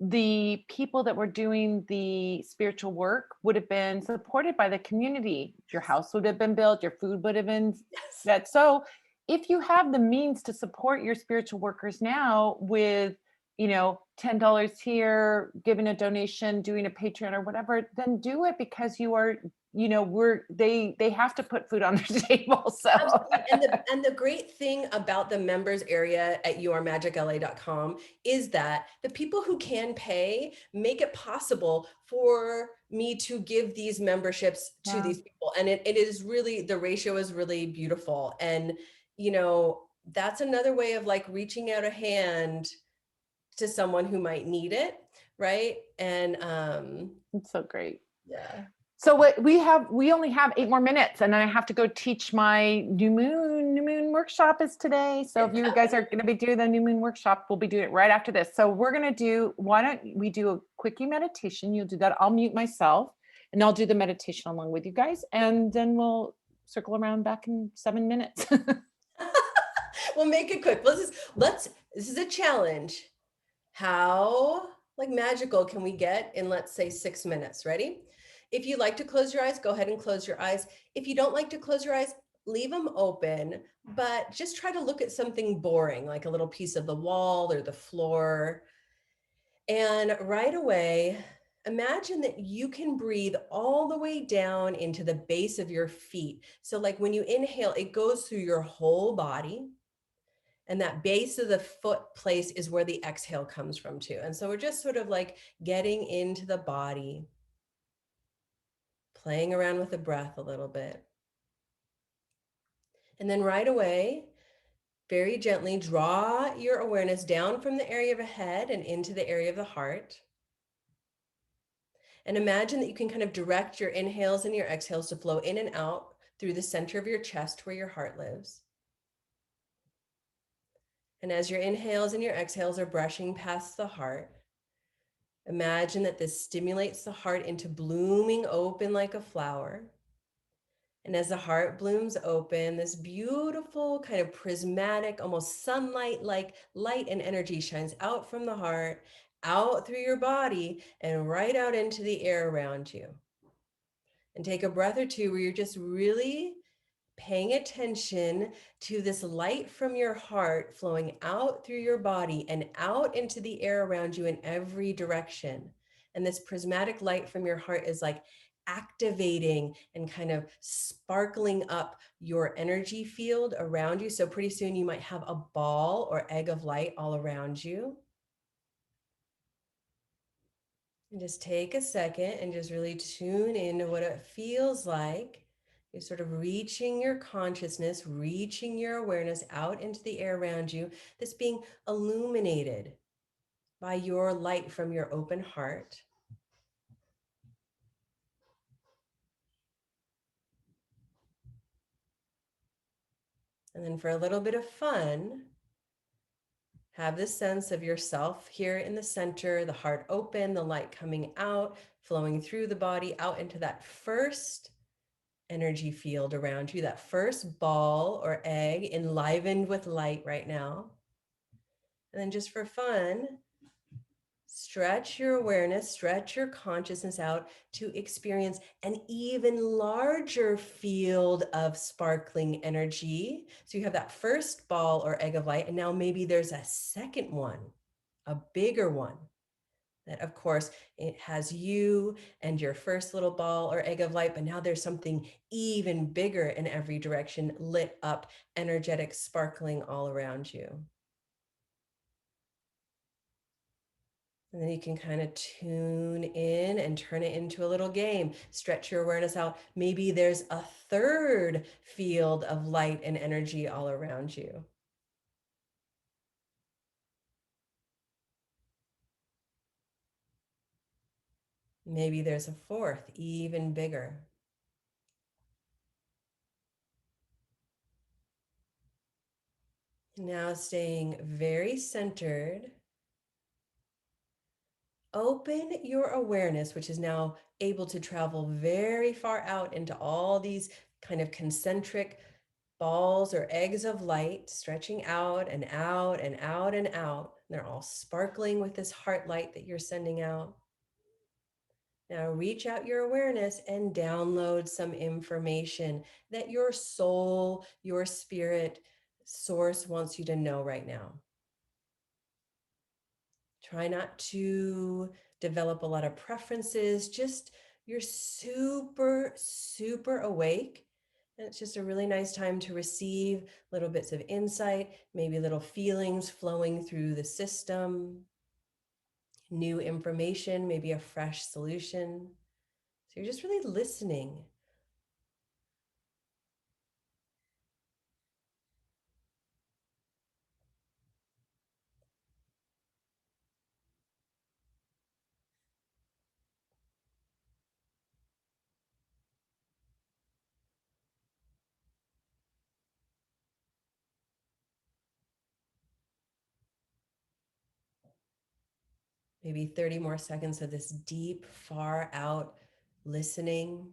A: the people that were doing the spiritual work would have been supported by the community. Your house would have been built, your food would have been set. So if you have the means to support your spiritual workers now with, $10 here, giving a donation, doing a Patreon or whatever, then do it, because you are, they have to put food on their table. So
B: absolutely. And the great thing about the members area at yourmagicla.com is that the people who can pay make it possible for me to give these memberships to these people. And it is really, the ratio is really beautiful. And, that's another way of like reaching out a hand to someone who might need it. Right. And
A: it's so great.
B: yeah.
A: So we only have 8 more minutes, and then I have to go teach my new moon workshop is today. So if you guys are going to be doing the new moon workshop, we'll be doing it right after this. So why don't we do a quickie meditation? You'll do that. I'll mute myself and I'll do the meditation along with you guys. And then we'll circle around back in 7 minutes.
B: We'll make it quick. This is a challenge. How like magical can we get in, let's say, 6 minutes? Ready? If you like to close your eyes, go ahead and close your eyes. If you don't like to close your eyes, leave them open, but just try to look at something boring, like a little piece of the wall or the floor. And right away, imagine that you can breathe all the way down into the base of your feet. So like when you inhale, it goes through your whole body. And that base of the foot place is where the exhale comes from too. And so we're just sort of like getting into the body, playing around with the breath a little bit. And then right away, very gently draw your awareness down from the area of the head and into the area of the heart. And imagine that you can kind of direct your inhales and your exhales to flow in and out through the center of your chest where your heart lives. And as your inhales and your exhales are brushing past the heart, imagine that this stimulates the heart into blooming open like a flower. And as the heart blooms open, this beautiful kind of prismatic, almost sunlight-like light and energy shines out from the heart, out through your body, and right out into the air around you. And take a breath or two where you're just really paying attention to this light from your heart flowing out through your body and out into the air around you in every direction. And this prismatic light from your heart is like activating and kind of sparkling up your energy field around you. So pretty soon you might have a ball or egg of light all around you. And just take a second and just really tune into what it feels like. You're sort of reaching your consciousness, reaching your awareness out into the air around you, that's being illuminated by your light from your open heart. And then for a little bit of fun, have this sense of yourself here in the center, the heart open, the light coming out, flowing through the body, out into that first energy field around you, that first ball or egg enlivened with light right now. And then just for fun, stretch your awareness, stretch your consciousness out to experience an even larger field of sparkling energy. So you have that first ball or egg of light, and now maybe there's a second one, a bigger one. That, of course, it has you and your first little ball or egg of light, but now there's something even bigger in every direction, lit up, energetic, sparkling all around you. And then you can kind of tune in and turn it into a little game. Stretch your awareness out. Maybe there's a third field of light and energy all around you. Maybe there's a fourth, even bigger. Now staying very centered. Open your awareness, which is now able to travel very far out into all these kind of concentric balls or eggs of light, stretching out and out and out and out. They're all sparkling with this heart light that you're sending out. Now reach out your awareness and download some information that your soul, your spirit, source wants you to know right now. Try not to develop a lot of preferences, just you're super, super awake. And it's just a really nice time to receive little bits of insight, maybe little feelings flowing through the system, new information, maybe a fresh solution. So you're just really listening. Maybe 30 more seconds of this deep, far out listening,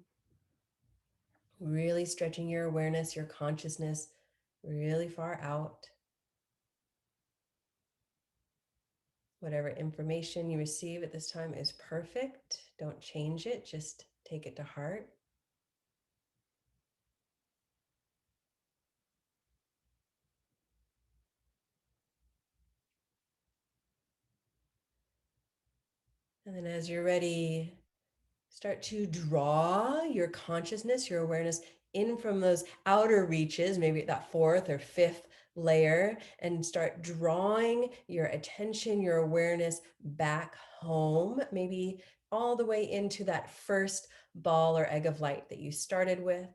B: really stretching your awareness, your consciousness really far out. Whatever information you receive at this time is perfect. Don't change it, just take it to heart. And then as you're ready, start to draw your consciousness, your awareness in from those outer reaches, maybe that fourth or fifth layer, and start drawing your attention, your awareness back home, maybe all the way into that first ball or egg of light that you started with.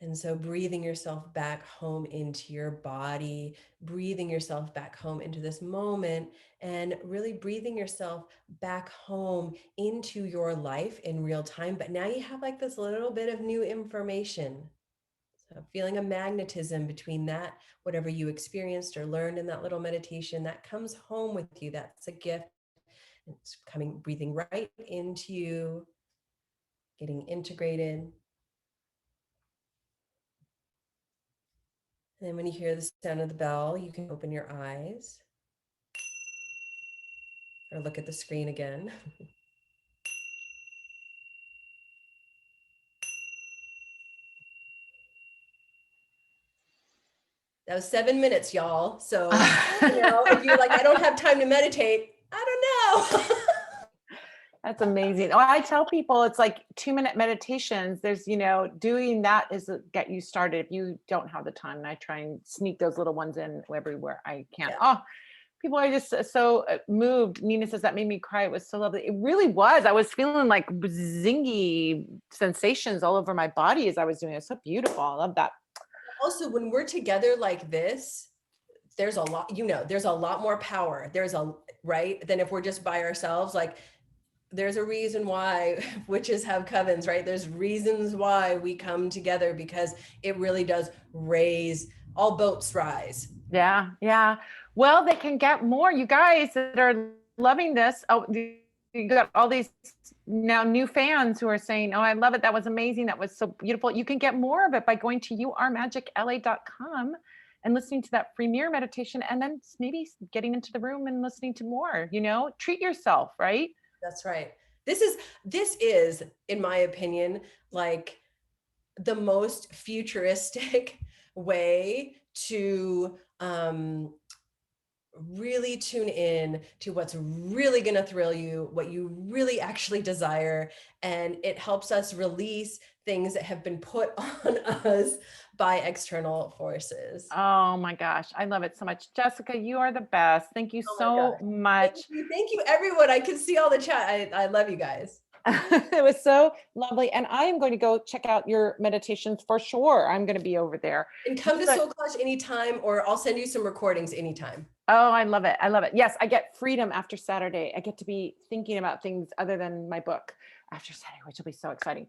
B: And so breathing yourself back home into your body, breathing yourself back home into this moment, and really breathing yourself back home into your life in real time. But now you have like this little bit of new information. So feeling a magnetism between that, whatever you experienced or learned in that little meditation, that comes home with you. That's a gift. It's coming, breathing right into you, getting integrated. And then when you hear the sound of the bell, you can open your eyes or look at the screen again. That was 7 minutes, y'all. So, if you're like, I don't have time to meditate, I don't know.
A: That's amazing. Oh, I tell people it's like 2-minute meditations. There's, doing that is get you started if you don't have the time. And I try and sneak those little ones in everywhere I can.
B: Yeah.
A: Oh, people are just so moved. Nina says that made me cry. It was so lovely. It really was. I was feeling like zingy sensations all over my body as I was doing it. It's so beautiful. I love that.
B: Also, when we're together like this, there's a lot, there's a lot more power. Right? Than if we're just by ourselves. Like, there's a reason why witches have covens, right? There's reasons why we come together, because it really does raise, all boats rise.
A: Yeah. Yeah. Well, they can get more. You guys that are loving this. Oh, you got all these now new fans who are saying, oh, I love it. That was amazing. That was so beautiful. You can get more of it by going to yourmagicla.com and listening to that free mirror meditation, and then maybe getting into the room and listening to more, treat yourself, right?
B: That's right. This is, in my opinion, like the most futuristic way to really tune in to what's really going to thrill you, what you really actually desire. And it helps us release things that have been put on us by external forces.
A: Oh my gosh, I love it so much. Jessica, you are the best. Thank you
B: Oh my
A: so
B: gosh.
A: much.
B: Thank you, everyone. I can see all the chat. I love you guys.
A: It was so lovely. And I am going to go check out your meditations for sure. I'm going to be over there.
B: And come to Soul Collage anytime, or I'll send you some recordings anytime.
A: Oh, I love it. I love it. Yes, I get freedom after Saturday. I get to be thinking about things other than my book after Saturday, which will be so exciting.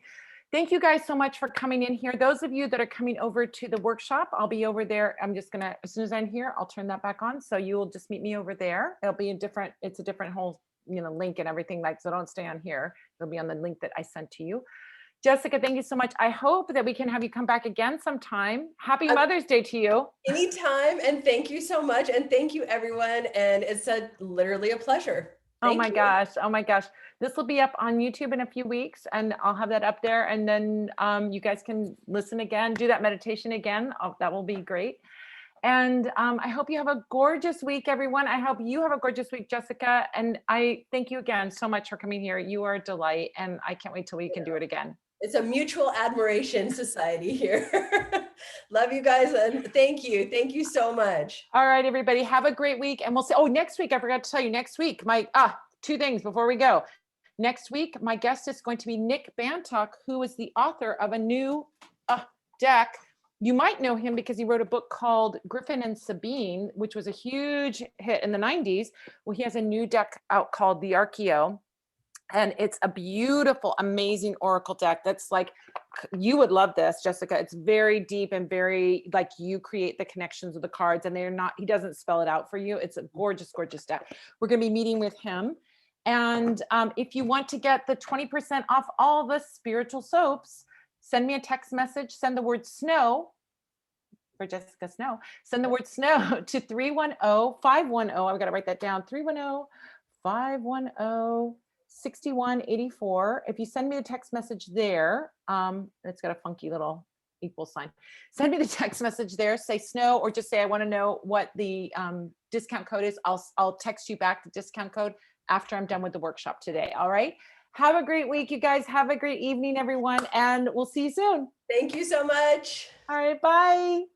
A: Thank you guys so much for coming in here. Those of you that are coming over to the workshop, I'll be over there. I'm just gonna, as soon as I'm here, I'll turn that back on. So you will just meet me over there. It'll be it's a different whole, link and everything, like, so don't stay on here. It'll be on the link that I sent to you. Jessica, thank you so much. I hope that we can have you come back again sometime. Happy Mother's Day to you.
B: Anytime. And thank you so much. And thank you, everyone. And it's literally a pleasure.
A: Oh my gosh. Oh my gosh. This will be up on YouTube in a few weeks, and I'll have that up there. And then you guys can listen again, do that meditation again. That will be great. And I hope you have a gorgeous week, everyone. I hope you have a gorgeous week, Jessica. And I thank you again so much for coming here. You are a delight. And I can't wait till we can do it again.
B: It's a mutual admiration society here. Love you guys. And thank you. Thank you so much.
A: All right, everybody. Have a great week. And we'll see. Oh, next week, I forgot to tell you, next week, two things before we go. Next week, my guest is going to be Nick Bantock, who is the author of a new deck. You might know him because he wrote a book called Griffin and Sabine, which was a huge hit in the 90s. Well, he has a new deck out called the Archeo. And it's a beautiful, amazing oracle deck. That's like, you would love this, Jessica. It's very deep and very, like, you create the connections with the cards, and he doesn't spell it out for you. It's a gorgeous, gorgeous deck. We're going to be meeting with him. And if you want to get the 20% off all the spiritual soaps, send me a text message, send the word snow for Jessica Snow. Send the word snow to 310-510. I've got to write that down. 310-510-6184. If you send me the text message there, it's got a funky little equal sign. Send me the text message there, say snow, or just say, I want to know what the discount code is. I'll text you back the discount code after I'm done with the workshop today. All right. Have a great week, you guys. Have a great evening, everyone. And we'll see you soon.
B: Thank you so much.
A: All right. Bye.